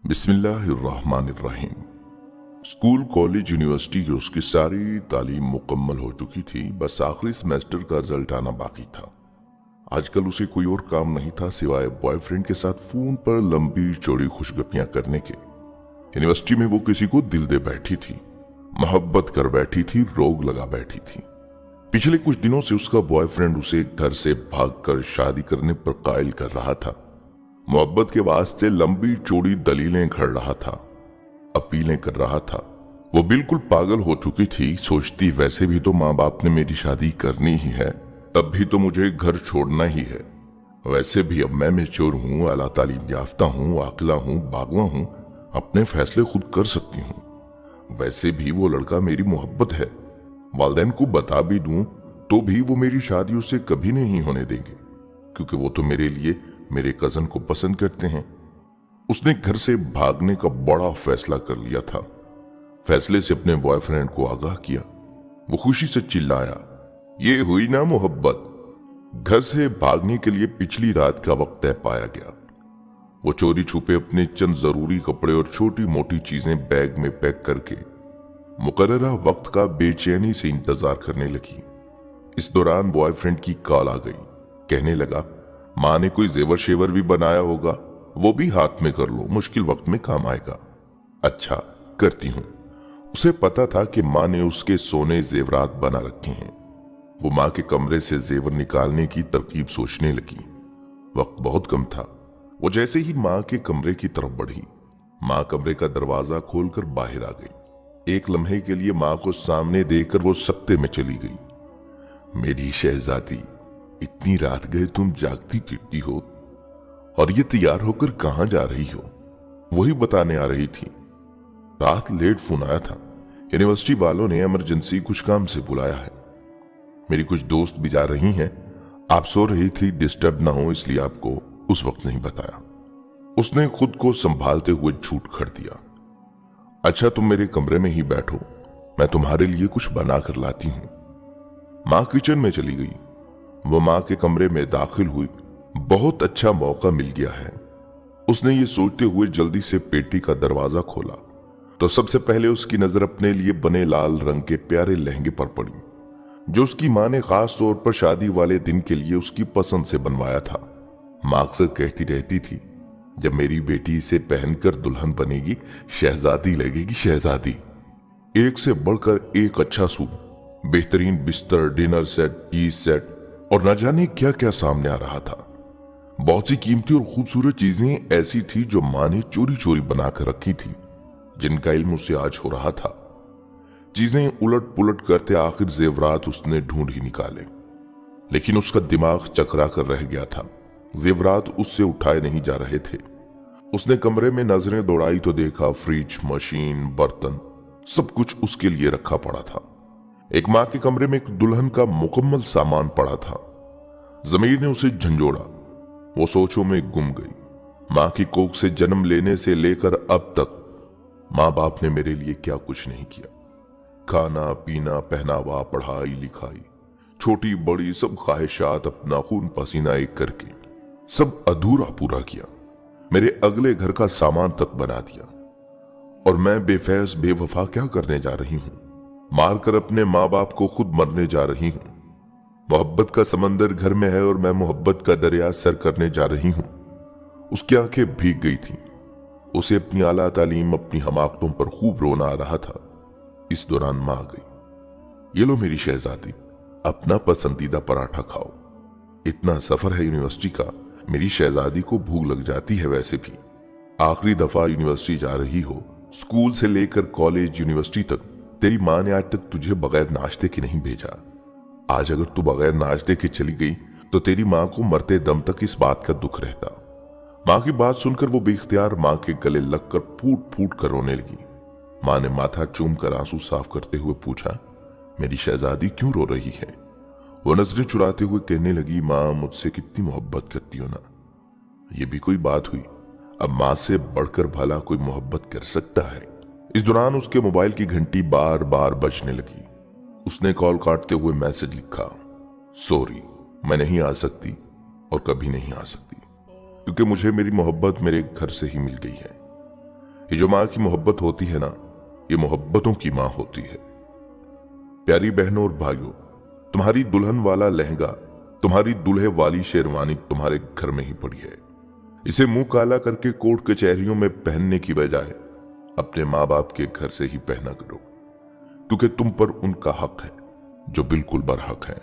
बिस्मिल्लाहिर्रहमानिर्रहीम। School, college, university की उसकी सारी तालीम मुकम्मल हो चुकी थी। बस आखिरी सेमेस्टर का रिजल्ट आना बाकी था। आजकल उसे कोई और काम नहीं था सिवाय बॉयफ्रेंड के साथ फोन पर लंबी चौड़ी खुशगपियां करने के। यूनिवर्सिटी में वो किसी को दिल दे बैठी थी, मोहब्बत कर बैठी थी, रोग लगा बैठी थी। पिछले कुछ दिनों से उसका बॉयफ्रेंड उसे घर से भागकर शादी करने पर कायल कर रहा था। मोहब्बत के वास्ते लंबी चौड़ी दलीलें घड़ रहा था, अपीलें कर रहा था। वो बिल्कुल पागल हो चुकी थी। सोचती, वैसे भी तो माँ बाप ने मेरी शादी करनी ही है, तब भी तो मुझे घर छोड़ना ही है। वैसे भी अब मैं मैच्योर हूँ, आला तालीम याफ्ता हूँ, आकला हूँ, बागवा हूँ, अपने फैसले खुद कर सकती हूँ। वैसे भी वो लड़का मेरी मोहब्बत है। वालिदैन को बता भी दूं तो भी वो मेरी शादी उससे कभी नहीं होने देंगे, क्योंकि वो तो मेरे लिए मेरे कजन को पसंद करते हैं। उसने घर से भागने का बड़ा फैसला कर लिया था। फैसले से अपने बॉयफ्रेंड को आगाह किया। वो खुशी से चिल्लाया, ये हुई ना मोहब्बत। घर से भागने के लिए पिछली रात का वक्त तय पाया गया। वो चोरी छुपे अपने चंद जरूरी कपड़े और छोटी मोटी चीजें बैग में पैक करके मुकर्ररा वक्त का बेचैनी से इंतजार करने लगी। इस दौरान बॉयफ्रेंड की कॉल आ गई। कहने लगा, माँ ने कोई जेवर शेवर भी बनाया होगा, वो भी हाथ में कर लो, मुश्किल वक्त में काम आएगा। अच्छा, करती हूँ। उसे पता था कि माँ ने उसके सोने जेवरात बना रखे हैं। वो माँ के कमरे से जेवर निकालने की तरकीब सोचने लगी। वक्त बहुत कम था। वो जैसे ही माँ के कमरे की तरफ बढ़ी, माँ कमरे का दरवाजा खोलकर बाहर आ गई। एक लम्हे के लिए माँ को सामने देखकर वो सत्ते में चली गई। मेरी शहजादी, इतनी रात गए तुम जागती फिरती हो, और ये तैयार होकर कहां जा रही हो? वही बताने आ रही थी। रात लेट फोन आया था। यूनिवर्सिटी वालों ने इमरजेंसी कुछ काम से बुलाया है। मेरी कुछ दोस्त भी जा रही हैं। आप सो रही थी, डिस्टर्ब ना हो इसलिए आपको उस वक्त नहीं बताया। उसने खुद को संभालते हुए झूठ खड़ दिया। अच्छा, तुम मेरे कमरे में ही बैठो, मैं तुम्हारे लिए कुछ बना कर लाती हूं। माँ किचन में चली गई। वो माँ के कमरे में दाखिल हुई। बहुत अच्छा मौका मिल गया है, उसने ये सोचते हुए जल्दी से पेटी का दरवाजा खोला तो सबसे पहले उसकी नजर अपने लिए बने लाल रंग के प्यारे लहंगे पर पड़ी, जो उसकी माँ ने खास तौर पर शादी वाले दिन के लिए उसकी पसंद से बनवाया था। माँ अक्सर कहती रहती थी, जब मेरी बेटी इसे पहनकर दुल्हन बनेगी, शहजादी लगेगी, शहजादी। एक से बढ़कर एक अच्छा सूट, बेहतरीन बिस्तर, डिनर सेट, टी सेट और न जाने क्या क्या सामने आ रहा था। बहुत सी कीमती और खूबसूरत चीजें ऐसी थी जो माँ ने चोरी चोरी बनाकर रखी थी, जिनका इल्म उसे आज हो रहा था। चीजें उलट पुलट करते आखिर जेवरात उसने ढूंढ ही निकाले, लेकिन उसका दिमाग चकरा कर रह गया था। जेवरात उससे उठाए नहीं जा रहे थे। उसने कमरे में नजरें दौड़ाई तो देखा फ्रिज, मशीन, बर्तन, सब कुछ उसके लिए रखा पड़ा था। एक माँ के कमरे में एक दुल्हन का मुकम्मल सामान पड़ा था। जमीर ने उसे झंझोड़ा। वो सोचों में गुम गई। माँ की कोख से जन्म लेने से लेकर अब तक माँ बाप ने मेरे लिए क्या कुछ नहीं किया। खाना पीना, पहनावा, पढ़ाई लिखाई, छोटी बड़ी सब ख्वाहिशात अपना खून पसीना एक करके सब अधूरा पूरा किया। मेरे अगले घर का सामान तक बना दिया। और मैं बेफैज बेवफा क्या करने जा रही हूं? मारकर अपने माँ बाप को खुद मरने जा रही हूं। मोहब्बत का समंदर घर में है और मैं मोहब्बत का दरिया सर करने जा रही हूं। उसकी आंखें भीग गई थी। उसे अपनी आला तालीम, अपनी हमाकतों पर खूब रोना आ रहा था। इस दौरान मां आ गई। ये लो मेरी शहजादी, अपना पसंदीदा पराठा खाओ। इतना सफर है यूनिवर्सिटी का, मेरी शहजादी को भूख लग जाती है। वैसे भी आखिरी दफा यूनिवर्सिटी जा रही हो। स्कूल से लेकर कॉलेज, यूनिवर्सिटी तक तेरी माँ ने आज तक तुझे बगैर नाश्ते के नहीं भेजा। आज अगर तू बगैर नाश्ते के चली गई तो तेरी माँ को मरते दम तक इस बात का दुख रहता। माँ की बात सुनकर वो बेख्तियार माँ के गले लगकर फूट फूट कर रोने लगी। माँ ने माथा चूम कर आंसू साफ करते हुए पूछा, मेरी शहजादी क्यों रो रही है? वो नजरें चुराते हुए कहने लगी, माँ मुझसे कितनी मोहब्बत करती हो ना। ये भी कोई बात हुई? अब माँ से बढ़कर भला कोई मोहब्बत कर सकता है? इस दौरान उसके मोबाइल की घंटी बार बार बजने लगी। उसने कॉल काटते हुए मैसेज लिखा, सॉरी, मैं नहीं आ सकती और कभी नहीं आ सकती, क्योंकि मुझे मेरी मोहब्बत मेरे घर से ही मिल गई है। ये जो माँ की मोहब्बत होती है ना, ये मोहब्बतों की माँ होती है। प्यारी बहनों और भाइयों, तुम्हारी दुल्हन वाला लहंगा, तुम्हारी दुल्हे वाली शेरवानी तुम्हारे घर में ही पड़ी है। इसे मुंह काला करके कोर्ट कचहरियों में पहनने की बजाय अपने माँ बाप के घर से ही पहना करो, क्योंकि तुम पर उनका हक है जो बिल्कुल बरहक है।